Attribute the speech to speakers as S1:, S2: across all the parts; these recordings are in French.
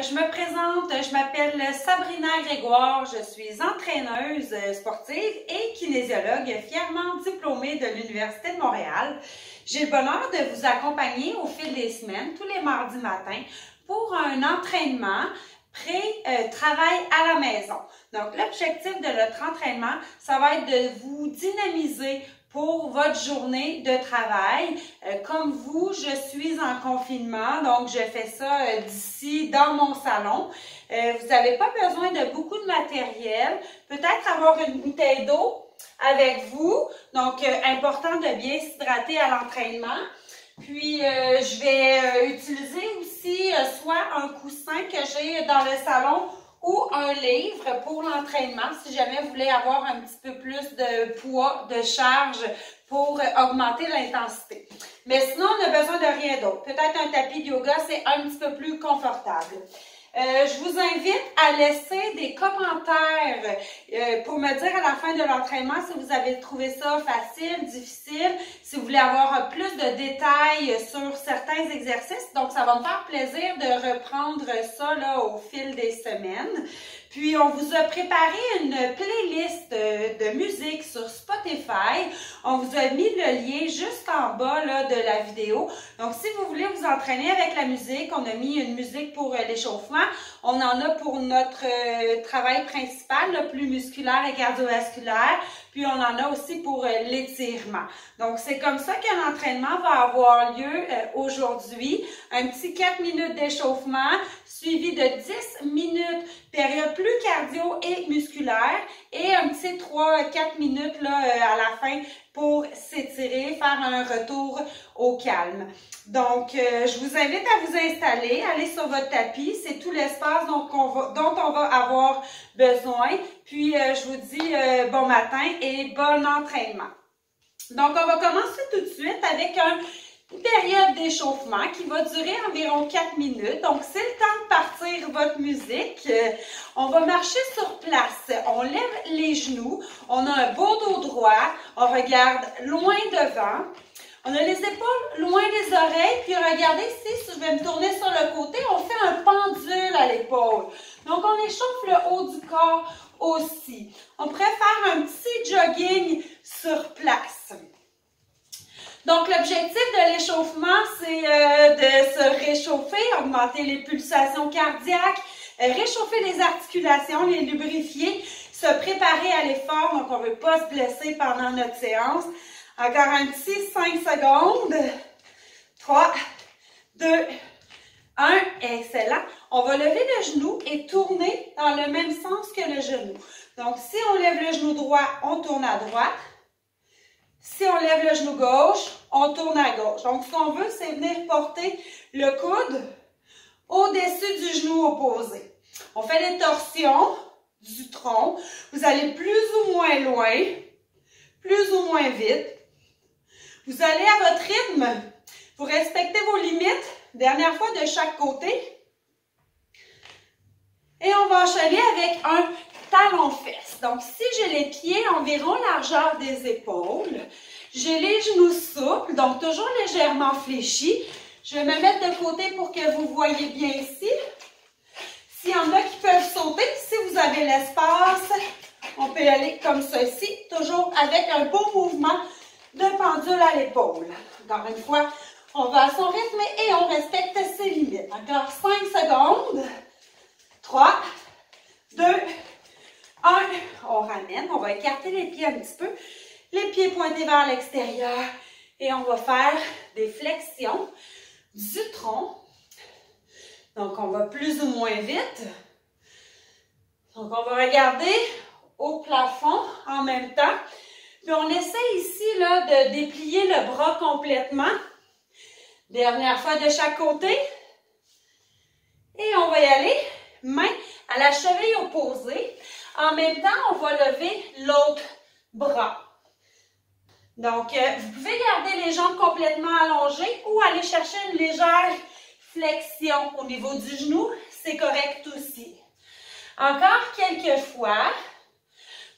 S1: je me présente, je m'appelle Sabrina Grégoire, je suis entraîneuse sportive et kinésiologue fièrement diplômée de l'Université de Montréal. J'ai le bonheur de vous accompagner au fil des semaines, tous les mardis matins, pour un entraînement pré-travail à la maison. Donc, l'objectif de notre entraînement, ça va être de vous dynamiser pour votre journée de travail. Comme vous, je suis en confinement, donc je fais ça d'ici dans mon salon. Vous n'avez pas besoin de beaucoup de matériel. Peut-être avoir une bouteille d'eau avec vous. Donc, important de bien s'hydrater à l'entraînement. Puis, je vais utiliser aussi soit un coussin que j'ai dans le salon ou un livre pour l'entraînement si jamais vous voulez avoir un petit peu plus de poids, de charge pour augmenter l'intensité. Mais sinon, on a besoin de rien d'autre. Peut-être un tapis de yoga, c'est un petit peu plus confortable. Je vous invite à laisser des commentaires pour me dire à la fin de l'entraînement si vous avez trouvé ça facile, difficile, si vous voulez avoir plus de détails sur certains exercices. Donc, ça va me faire plaisir de reprendre ça là, au fil des semaines. Puis, on vous a préparé une playlist de musique sur Spotify. On vous a mis le lien juste en bas là, de la vidéo. Donc, si vous voulez vous entraîner avec la musique, on a mis une musique pour l'échauffement. On en a pour notre travail principal, le plus musculaire et cardiovasculaire. Puis, on en a aussi pour l'étirement. Donc, c'est comme ça que l'entraînement va avoir lieu aujourd'hui. Un petit 4 minutes d'échauffement suivi de 10 minutes, période plus cardio et musculaire. Et un petit 3-4 minutes là, à la fin pour s'étirer, faire un retour au calme. Donc, je vous invite à vous installer, aller sur votre tapis. C'est tout l'espace dont on va avoir besoin. Puis, je vous dis bon matin et bon entraînement. Donc, on va commencer tout de suite avec une période d'échauffement qui va durer environ 4 minutes. Donc, c'est le temps de partir votre musique. On va marcher sur place. On lève les genoux. On a un beau dos droit. On regarde loin devant. On a les épaules loin des oreilles. Puis, regardez ici, si je vais me tourner sur le côté, on fait un pendule à l'épaule. Donc, on échauffe le haut du corps aussi. On pourrait faire un petit jogging sur place. Donc, l'objectif de l'échauffement, c'est de se réchauffer, augmenter les pulsations cardiaques, réchauffer les articulations, les lubrifier, se préparer à l'effort. Donc, on ne veut pas se blesser pendant notre séance. Encore un petit 5 secondes. 3, 2, 1. Excellent. On va lever le genou et tourner dans le même sens que le genou. Donc, si on lève le genou droit, on tourne à droite. Si on lève le genou gauche, on tourne à gauche. Donc, ce qu'on veut, c'est venir porter le coude au-dessus du genou opposé. On fait les torsions du tronc. Vous allez plus ou moins loin, plus ou moins vite. Vous allez à votre rythme. Vous respectez vos limites. Dernière fois de chaque côté. Et on va enchaîner avec un talon-fesse. Donc, si j'ai les pieds environ largeur des épaules, j'ai les genoux souples, donc toujours légèrement fléchis. Je vais me mettre de côté pour que vous voyez bien ici. S'il y en a qui peuvent sauter, si vous avez l'espace, on peut aller comme ceci, toujours avec un beau mouvement de pendule à l'épaule. Encore une fois, on va à son rythme et on respecte ses limites. Encore 5 secondes. 3, 2, 1. On ramène. On va écarter les pieds un petit peu. Les pieds pointés vers l'extérieur. Et on va faire des flexions du tronc. Donc, on va plus ou moins vite. Donc, on va regarder au plafond en même temps. Puis, on essaie ici là, de déplier le bras complètement. Dernière fois de chaque côté. Et on va y aller. Main à la cheville opposée. En même temps, on va lever l'autre bras. Donc, vous pouvez garder les jambes complètement allongées ou aller chercher une légère flexion au niveau du genou. C'est correct aussi. Encore quelques fois.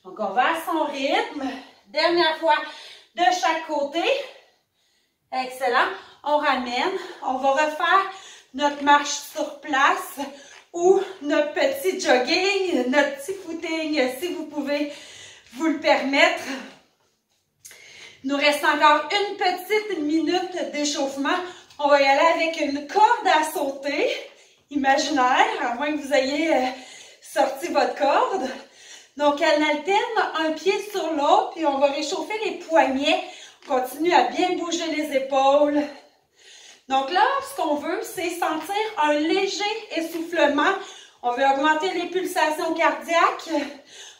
S1: Donc, on va à son rythme. Dernière fois de chaque côté. Excellent. On ramène. On va refaire notre marche sur place ou notre petit jogging, notre petit footing, si vous pouvez vous le permettre. Il nous reste encore une petite minute d'échauffement. On va y aller avec une corde à sauter imaginaire, à moins que vous ayez sorti votre corde. Donc, elle alterne un pied sur l'autre, puis on va réchauffer les poignets. On continue à bien bouger les épaules. Donc là, ce qu'on veut, c'est sentir un léger essoufflement. On veut augmenter les pulsations cardiaques.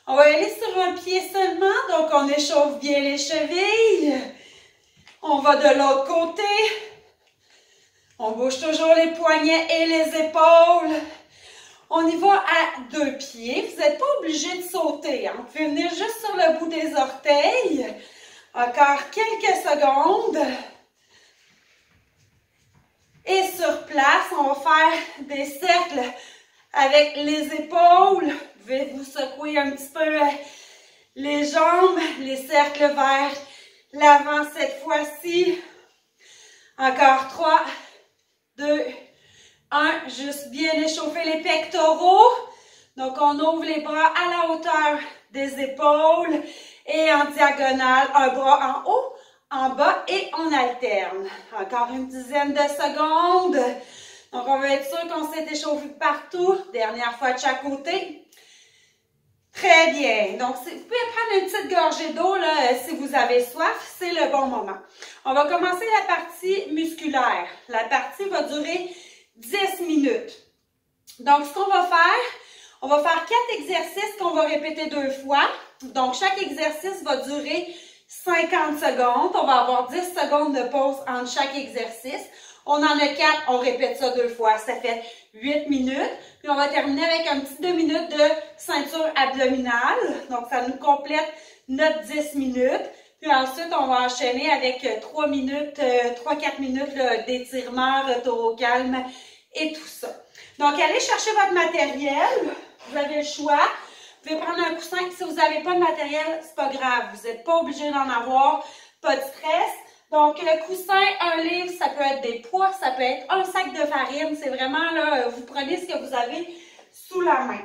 S1: On va aller sur un pied seulement, donc on échauffe bien les chevilles. On va de l'autre côté. On bouge toujours les poignets et les épaules. On y va à 2 pieds. Vous n'êtes pas obligé de sauter, hein. Vous pouvez venir juste sur le bout des orteils. Encore quelques secondes. Et sur place, on va faire des cercles avec les épaules. Vous pouvez vous secouer un petit peu les jambes, les cercles vers l'avant cette fois-ci. Encore 3, 2, 1. Juste bien échauffer les pectoraux. Donc, on ouvre les bras à la hauteur des épaules et en diagonale, un bras en haut, en bas et on alterne. Encore une dizaine de secondes. Donc, on va être sûr qu'on s'est échauffé partout. Dernière fois de chaque côté. Très bien. Donc, vous pouvez prendre une petite gorgée d'eau si vous avez soif. C'est le bon moment. On va commencer la partie musculaire. La partie va durer 10 minutes. Donc, ce qu'on va faire, on va faire 4 exercices qu'on va répéter 2 fois. Donc, chaque exercice va durer 50 secondes. On va avoir 10 secondes de pause entre chaque exercice. On en a 4, on répète ça 2 fois. Ça fait 8 minutes. Puis, on va terminer avec un petit 2 minutes de ceinture abdominale. Donc, ça nous complète notre 10 minutes. Puis ensuite, on va enchaîner avec 3-4 minutes d'étirement, retour au calme et tout ça. Donc, allez chercher votre matériel. Vous avez le choix. Vous pouvez prendre un coussin. Si vous n'avez pas de matériel, c'est pas grave. Vous n'êtes pas obligé d'en avoir. Pas de stress. Donc, le coussin, un livre, ça peut être des pois, ça peut être un sac de farine. C'est vraiment, là, vous prenez ce que vous avez sous la main.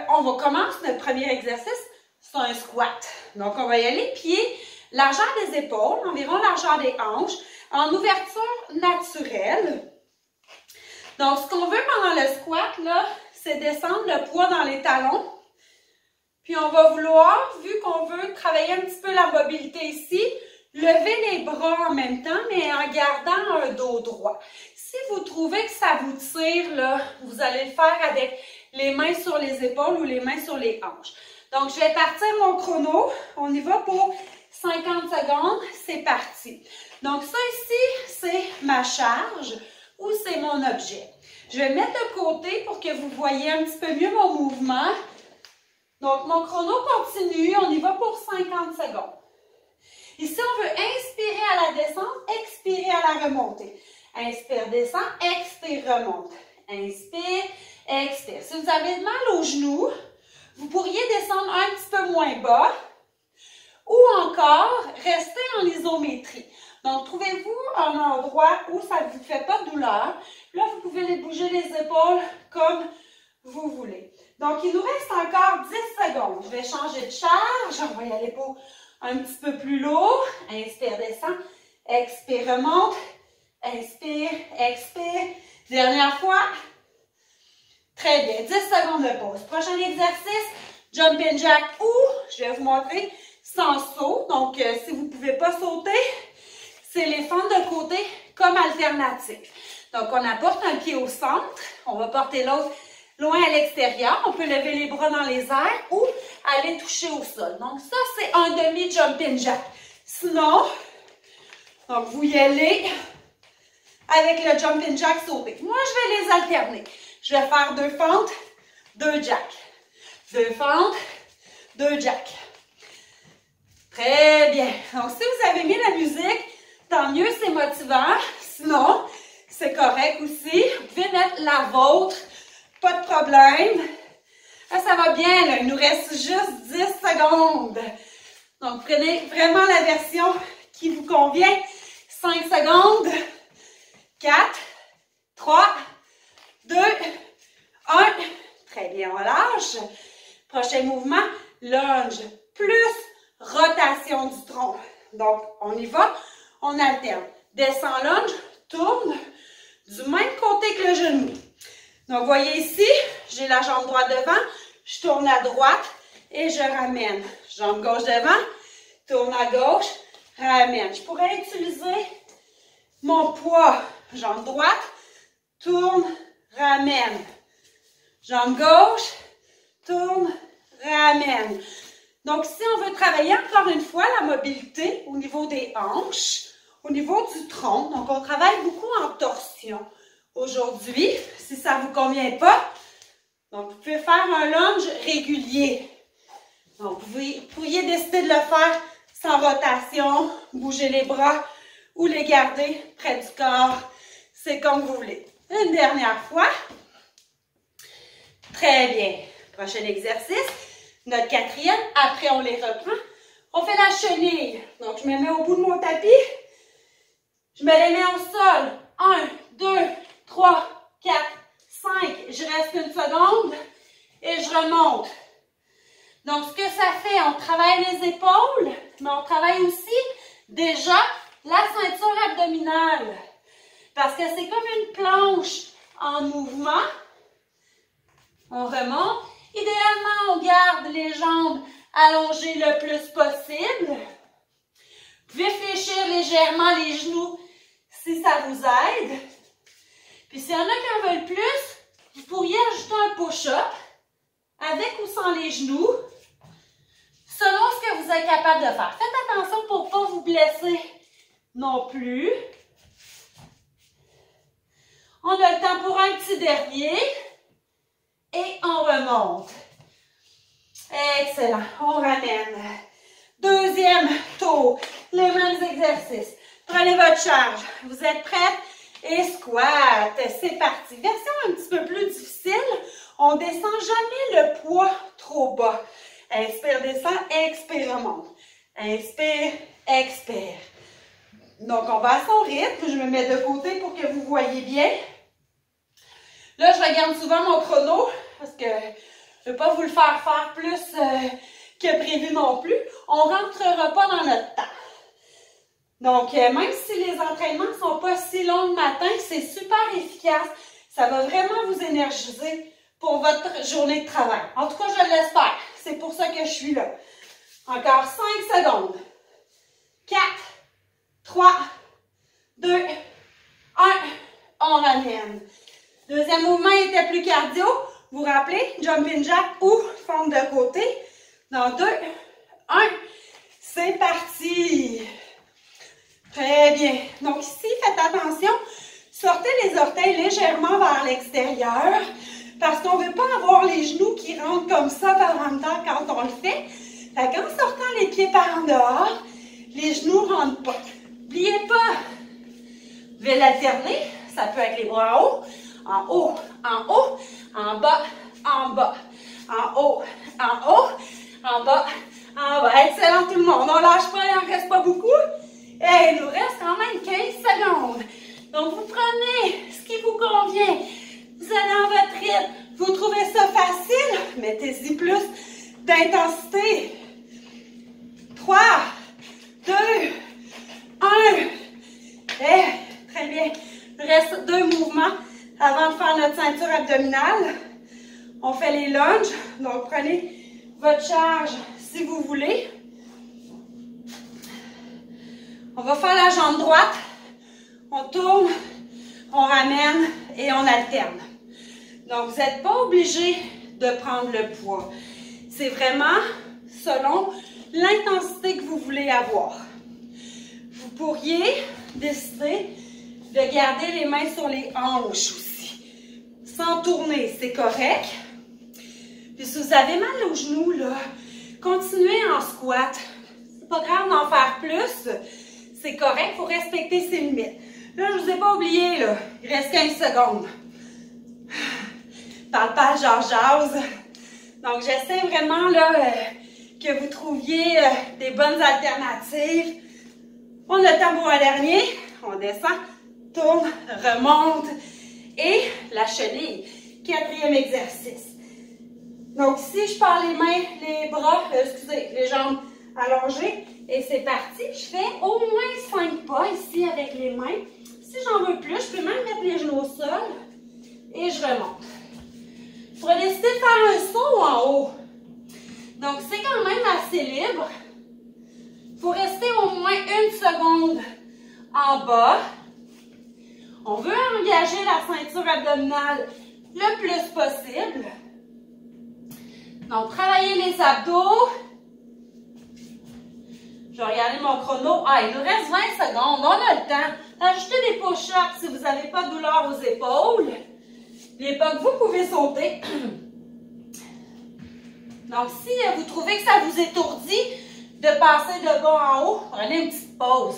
S1: On va commencer notre premier exercice. C'est un squat. Donc, on va y aller pieds, largeur des épaules, environ largeur des hanches, en ouverture naturelle. Donc, ce qu'on veut pendant le squat, là, c'est descendre le poids dans les talons. Puis, on va vouloir, vu qu'on veut travailler un petit peu la mobilité ici, lever les bras en même temps, mais en gardant un dos droit. Si vous trouvez que ça vous tire, là, vous allez le faire avec les mains sur les épaules ou les mains sur les hanches. Donc, je vais partir mon chrono. On y va pour 50 secondes. C'est parti. Donc, ça ici, c'est ma charge ou c'est mon objet. Je vais mettre de côté pour que vous voyez un petit peu mieux mon mouvement. Donc, mon chrono continue. On y va pour 50 secondes. Ici, on veut inspirer à la descente, expirer à la remontée. Inspire, descend, expire, remonte. Inspire, expire. Si vous avez mal aux genoux, vous pourriez descendre un petit peu moins bas ou encore rester en isométrie. Donc, trouvez-vous un endroit où ça ne vous fait pas de douleur. Là, vous pouvez les bouger les épaules comme vous voulez. Donc, il nous reste encore 10 secondes. Je vais changer de charge. On va y aller pour un petit peu plus lourd. Inspire, descend. Expire, remonte. Inspire, expire. Dernière fois. Très bien. 10 secondes de pause. Prochain exercice, jumping jack ou, je vais vous montrer, sans saut. Donc, si vous ne pouvez pas sauter, c'est les fentes de côté comme alternative. Donc, on apporte un pied au centre. On va porter l'autre loin à l'extérieur. On peut lever les bras dans les airs ou aller toucher au sol. Donc, ça, c'est un demi-jumping jack. Sinon, donc, vous y allez avec le jumping jack sauté. Moi, je vais les alterner. Je vais faire 2 fentes, 2 jacks. 2 fentes, 2 jacks. Très bien. Donc, si vous avez mis la musique, tant mieux, c'est motivant. Sinon, c'est correct aussi. Vous pouvez mettre la vôtre. Pas de problème. Là, ça va bien, là. Il nous reste juste 10 secondes. Donc, prenez vraiment la version qui vous convient. 5 secondes. 4, 3, 2, Prochain mouvement, lunge, plus rotation du tronc. Donc, on y va, on alterne. Descend lunge, tourne du même côté que le genou. Donc, vous voyez ici, j'ai la jambe droite devant, je tourne à droite et je ramène. Jambe gauche devant, tourne à gauche, ramène. Je pourrais utiliser mon poids. Jambe droite, tourne, ramène. Jambe gauche, tourne, ramène. Donc, si on veut travailler encore une fois la mobilité au niveau des hanches, au niveau du tronc, donc on travaille beaucoup en torsion. Aujourd'hui, si ça ne vous convient pas, donc vous pouvez faire un lunge régulier. Donc, vous pourriez décider de le faire sans rotation, bouger les bras ou les garder près du corps. C'est comme vous voulez. Une dernière fois. Très bien. Prochain exercice. Notre quatrième. Après, on les reprend. On fait la chenille. Donc, je me mets au bout de mon tapis. Je me les mets au sol. 1, 2, 3, 4, 5. Je reste une seconde et je remonte. Donc, ce que ça fait, on travaille les épaules, mais on travaille aussi déjà la ceinture abdominale. Parce que c'est comme une planche en mouvement. On remonte. Idéalement, on garde les jambes allongées le plus possible. Vous pouvez fléchir légèrement les genoux si ça vous aide. Puis s'il y en a qui en veulent plus, vous pourriez ajouter un push-up avec ou sans les genoux, selon ce que vous êtes capable de faire. Faites attention pour ne pas vous blesser non plus. On a le temps pour un petit dernier. Et on remonte. Excellent. On ramène. Deuxième tour. Les mêmes exercices. Prenez votre charge. Vous êtes prêtes? Et squat. C'est parti. Version un petit peu plus difficile. On ne descend jamais le poids trop bas. Inspire, descend, expire, remonte. Inspire, expire. Donc, on va à son rythme. Je me mets de côté pour que vous voyez bien. Là, je regarde souvent mon chrono parce que je ne veux pas vous le faire faire plus que prévu non plus. On ne rentrera pas dans notre temps. Donc, même si les entraînements ne sont pas si longs le matin, c'est super efficace. Ça va vraiment vous énergiser pour votre journée de travail. En tout cas, je l'espère. C'est pour ça que je suis là. Encore 5 secondes. 4, 3, 2, 1. On ramène. Deuxième mouvement était plus cardio. Vous vous rappelez? Jumping jack ou fente de côté. Dans 2, 1. C'est parti. Très bien. Donc ici, faites attention. Sortez les orteils légèrement vers l'extérieur parce qu'on ne veut pas avoir les genoux qui rentrent comme ça par en dedans quand on le fait. Fait qu'en sortant les pieds par en dehors, les genoux ne rentrent pas. N'oubliez pas, vous pouvez l'alterner. Ça peut être les bras en haut, en haut, en haut, en bas, en bas, en haut, en haut, en bas, en bas. Excellent tout le monde. On ne lâche pas, il n'en reste pas beaucoup. Et il nous reste quand même 15 secondes. Donc, vous prenez ce qui vous convient. Vous allez en votre rythme. Vous trouvez ça facile? Mettez-y plus d'intensité. 3, 2, 1. Très bien. Il reste 2 mouvements avant de faire notre ceinture abdominale. On fait les lunges. Donc, prenez votre charge si vous voulez. On va faire la jambe droite. On tourne, on ramène et on alterne. Donc, vous n'êtes pas obligé de prendre le poids. C'est vraiment selon l'intensité que vous voulez avoir. Vous pourriez décider de garder les mains sur les hanches aussi. Sans tourner, c'est correct. Puis si vous avez mal aux genoux, là, continuez en squat. C'est pas grave d'en faire plus. C'est correct, il faut respecter ses limites. Là, je ne vous ai pas oublié, là. Il reste 15 secondes. Parle pas, jase. Donc, j'essaie vraiment, là, que vous trouviez des bonnes alternatives. On a le temps pour un dernier. On descend, tourne, remonte. Et la chenille. 4e exercice. Donc ici, je pars les mains, les bras, excusez, les jambes allongées. Et c'est parti. Je fais au moins 5 pas ici avec les mains. Si j'en veux plus, je peux même mettre les genoux au sol. Et je remonte. Vous pourrez décider de faire un saut en haut. Donc c'est quand même assez libre. Il faut rester au moins 1 seconde en bas. On veut engager la ceinture abdominale le plus possible. Donc, travaillez les abdos. Je vais regarder mon chrono. Ah, il nous reste 20 secondes. On a le temps. Ajoutez des push-ups si vous n'avez pas de douleur aux épaules. Les pas que vous pouvez sauter. Donc, si vous trouvez que ça vous étourdit de passer de bas en haut, prenez une petite pause.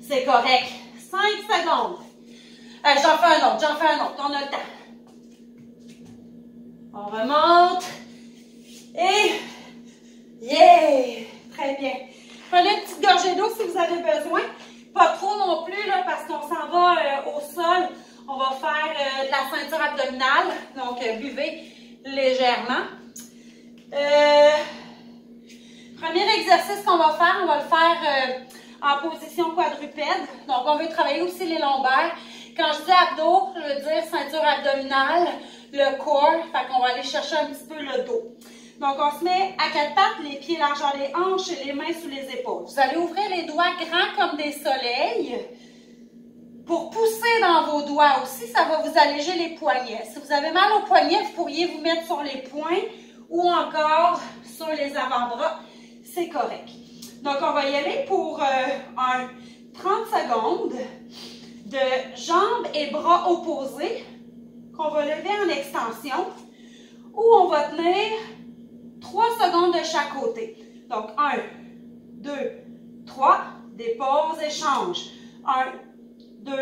S1: C'est correct. 5 secondes. J'en fais un autre. On a le temps. On remonte. Et, yeah! Très bien. Prenez une petite gorgée d'eau si vous avez besoin. Pas trop non plus, là, parce qu'on s'en va au sol. On va faire de la ceinture abdominale. Donc, buvez légèrement. Premier exercice qu'on va faire, on va le faire en position quadrupède. Donc, on veut travailler aussi les lombaires. Quand je dis abdos, je veux dire ceinture abdominale, le corps. Fait qu'on va aller chercher un petit peu le dos. Donc, on se met à 4 pattes, les pieds largeur des hanches et les mains sous les épaules. Vous allez ouvrir les doigts grands comme des soleils. Pour pousser dans vos doigts aussi, ça va vous alléger les poignets. Si vous avez mal aux poignets, vous pourriez vous mettre sur les poings ou encore sur les avant-bras. C'est correct. Donc, on va y aller pour 30 secondes de jambes et bras opposés qu'on va lever en extension où on va tenir 3 secondes de chaque côté. Donc, 1, 2, 3, des pauses, échange. 1, 2,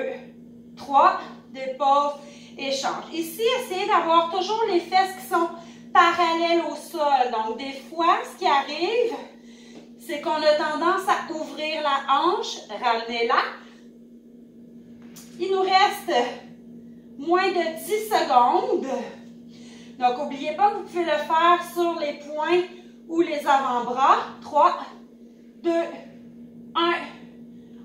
S1: 3, des pauses, échange. Ici, essayez d'avoir toujours les fesses qui sont parallèles au sol. Donc, des fois, ce qui arrive, c'est qu'on a tendance à ouvrir la hanche, ramenez-la. Il nous reste moins de 10 secondes. Donc, n'oubliez pas que vous pouvez le faire sur les poings ou les avant-bras. 3, 2, 1.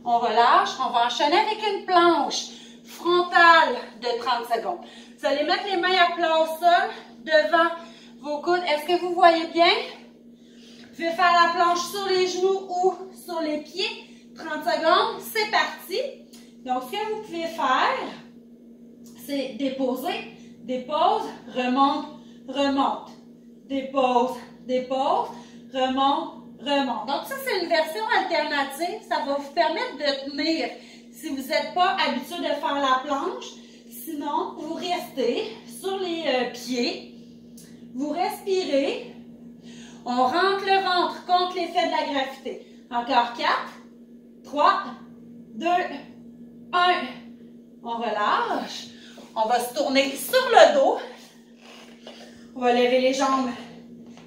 S1: On relâche. On va enchaîner avec une planche frontale de 30 secondes. Vous allez mettre les mains à plat au sol devant vos coudes. Est-ce que vous voyez bien? Vous pouvez faire la planche sur les genoux ou sur les pieds. 30 secondes. C'est parti. Donc, ce que vous pouvez faire, c'est déposer. Dépose, remonte, remonte. Dépose, dépose, remonte, remonte. Donc ça, c'est une version alternative. Ça va vous permettre de tenir si vous n'êtes pas habitué de faire la planche. Sinon, vous restez sur les pieds. Vous respirez. On rentre le ventre contre l'effet de la gravité. Encore 4, 3, 2, 1. On relâche. On va se tourner sur le dos. On va lever les jambes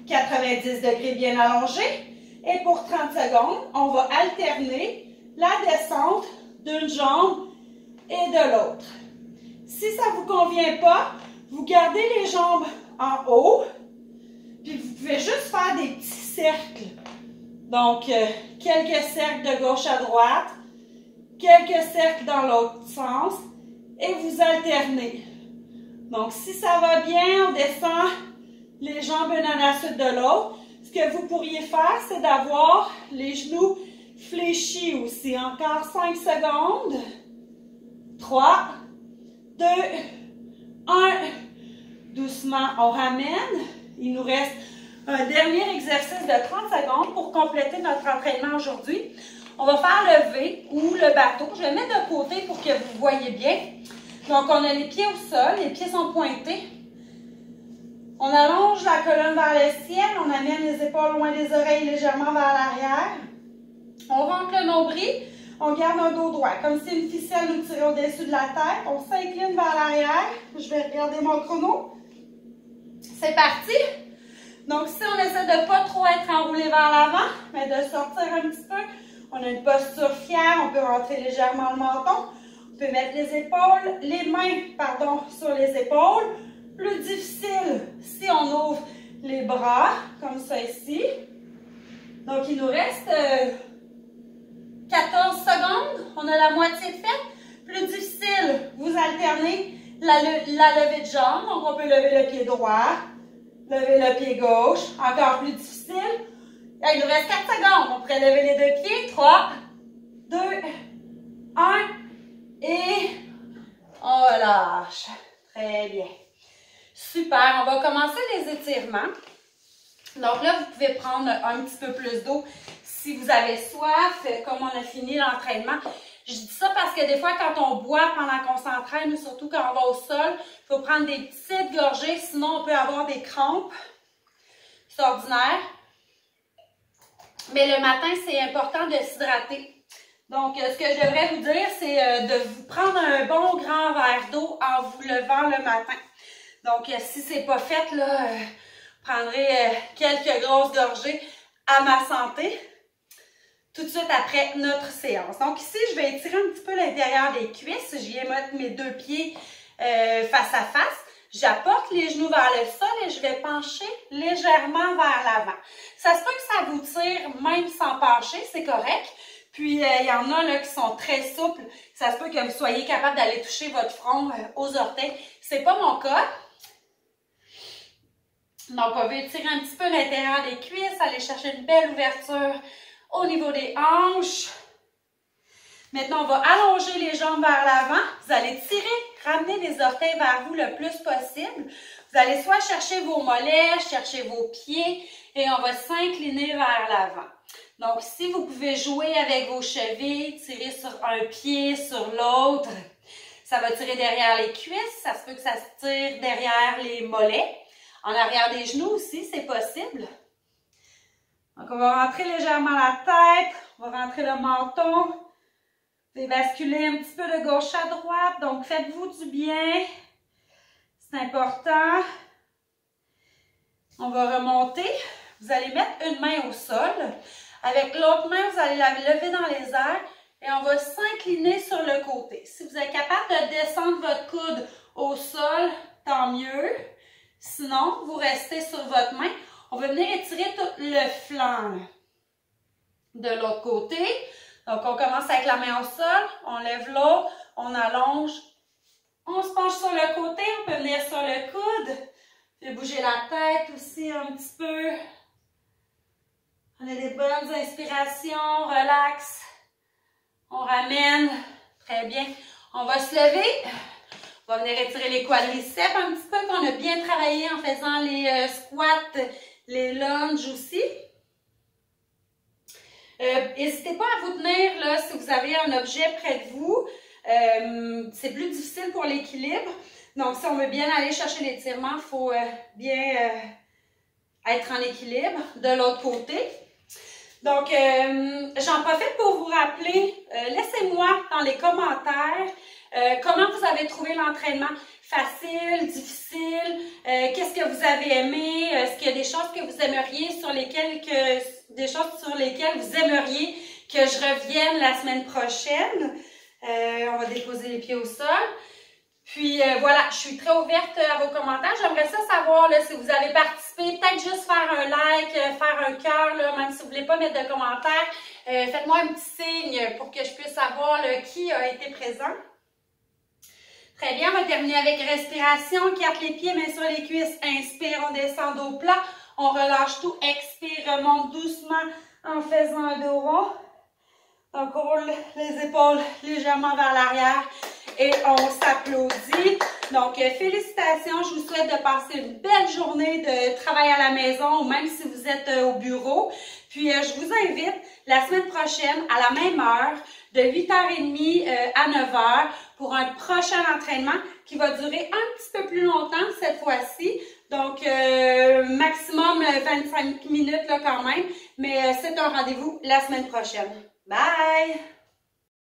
S1: 90 degrés bien allongées. Et pour 30 secondes, on va alterner la descente d'une jambe et de l'autre. Si ça ne vous convient pas, vous gardez les jambes en haut. Puis vous pouvez juste faire des petits cercles. Donc, quelques cercles de gauche à droite, quelques cercles dans l'autre sens. Et vous alternez. Donc, si ça va bien, on descend les jambes une à la suite de l'autre. Ce que vous pourriez faire, c'est d'avoir les genoux fléchis aussi. Encore 5 secondes. 3, 2, 1. Doucement, on ramène. Il nous reste un dernier exercice de 30 secondes pour compléter notre entraînement aujourd'hui. On va faire le V ou le bateau. Je vais mettre de côté pour que vous voyez bien. Donc, on a les pieds au sol, les pieds sont pointés. On allonge la colonne vers le ciel, on amène les épaules loin des oreilles légèrement vers l'arrière. On rentre le nombril, on garde un dos droit, comme si une ficelle nous tirait au-dessus de la tête. On s'incline vers l'arrière. Je vais regarder mon chrono. C'est parti. Donc, si on essaie de ne pas trop être enroulé vers l'avant, mais de sortir un petit peu, on a une posture fière, on peut rentrer légèrement le menton. On peut mettre les mains sur les épaules. Plus difficile si on ouvre les bras, comme ça ici. Donc, il nous reste 14 secondes. On a la moitié de fait. Plus difficile, vous alternez la levée de jambe. Donc, on peut lever le pied droit, lever le pied gauche. Encore plus difficile. Là, il nous reste 4 secondes. On pourrait lever les deux pieds. 3, 2, 1 et on relâche. Très bien. Super. On va commencer les étirements. Donc là, vous pouvez prendre un petit peu plus d'eau si vous avez soif, comme on a fini l'entraînement. Je dis ça parce que des fois, quand on boit pendant qu'on s'entraîne, surtout quand on va au sol, il faut prendre des petites gorgées, sinon on peut avoir des crampes. C'est ordinaire. Mais le matin, c'est important de s'hydrater. Donc, ce que je devrais vous dire, c'est de vous prendre un bon grand verre d'eau en vous levant le matin. Donc, si ce n'est pas fait, là, prendrez quelques grosses gorgées à ma santé tout de suite après notre séance. Donc ici, je vais étirer un petit peu l'intérieur des cuisses. Je viens mettre mes deux pieds face à face. J'apporte les genoux vers le sol et je vais pencher légèrement vers l'avant. Ça se peut que ça vous tire même sans pencher, c'est correct. Puis, il y en a là, qui sont très souples. Ça se peut que vous soyez capable d'aller toucher votre front aux orteils. C'est pas mon cas. Donc, on va étirer un petit peu l'intérieur des cuisses, aller chercher une belle ouverture au niveau des hanches. Maintenant, on va allonger les jambes vers l'avant. Vous allez tirer, ramener les orteils vers vous le plus possible. Vous allez soit chercher vos mollets, chercher vos pieds et on va s'incliner vers l'avant. Donc, si vous pouvez jouer avec vos chevilles, tirer sur un pied, sur l'autre, ça va tirer derrière les cuisses. Ça se peut que ça se tire derrière les mollets. En arrière des genoux aussi, c'est possible. Donc, on va rentrer légèrement la tête, on va rentrer le menton. Vous pouvez basculer un petit peu de gauche à droite, donc faites-vous du bien. C'est important. On va remonter. Vous allez mettre une main au sol. Avec l'autre main, vous allez la lever dans les airs et on va s'incliner sur le côté. Si vous êtes capable de descendre votre coude au sol, tant mieux. Sinon, vous restez sur votre main. On va venir étirer tout le flanc là, de l'autre côté. Donc, on commence avec la main au sol, on lève l'autre, on allonge, on se penche sur le côté, on peut venir sur le coude. Puis bouger la tête aussi un petit peu. On a des bonnes inspirations, relax. On ramène. Très bien. On va se lever. On va venir étirer les quadriceps un petit peu qu'on a bien travaillé en faisant les squats, les lunges aussi. N'hésitez pas à vous tenir là si vous avez un objet près de vous. C'est plus difficile pour l'équilibre. Donc, si on veut bien aller chercher l'étirement, il faut bien être en équilibre de l'autre côté. Donc, j'en profite pour vous rappeler, laissez-moi dans les commentaires comment vous avez trouvé l'entraînement. Facile, difficile, qu'est-ce que vous avez aimé, est-ce qu'il y a des choses que vous aimeriez sur lesquelles vous aimeriez que je revienne la semaine prochaine. On va déposer les pieds au sol. Puis voilà, je suis très ouverte à vos commentaires. J'aimerais ça savoir là, si vous avez participé, peut-être juste faire un like, faire un cœur, même si vous ne voulez pas mettre de commentaires. Faites-moi un petit signe pour que je puisse savoir là, qui a été présent. Très bien, on va terminer avec respiration. Carte les pieds, mains sur les cuisses. Inspire, on descend dos plat. On relâche tout. Expire, remonte doucement en faisant un dos rond. Donc, on roule les épaules légèrement vers l'arrière et on s'applaudit. Donc, félicitations. Je vous souhaite de passer une belle journée de travail à la maison ou même si vous êtes au bureau. Puis, je vous invite la semaine prochaine à la même heure, de 8h30 à 9h pour un prochain entraînement qui va durer un petit peu plus longtemps cette fois-ci. Donc, maximum 25 minutes là, quand même. Mais c'est un rendez-vous la semaine prochaine. Bye!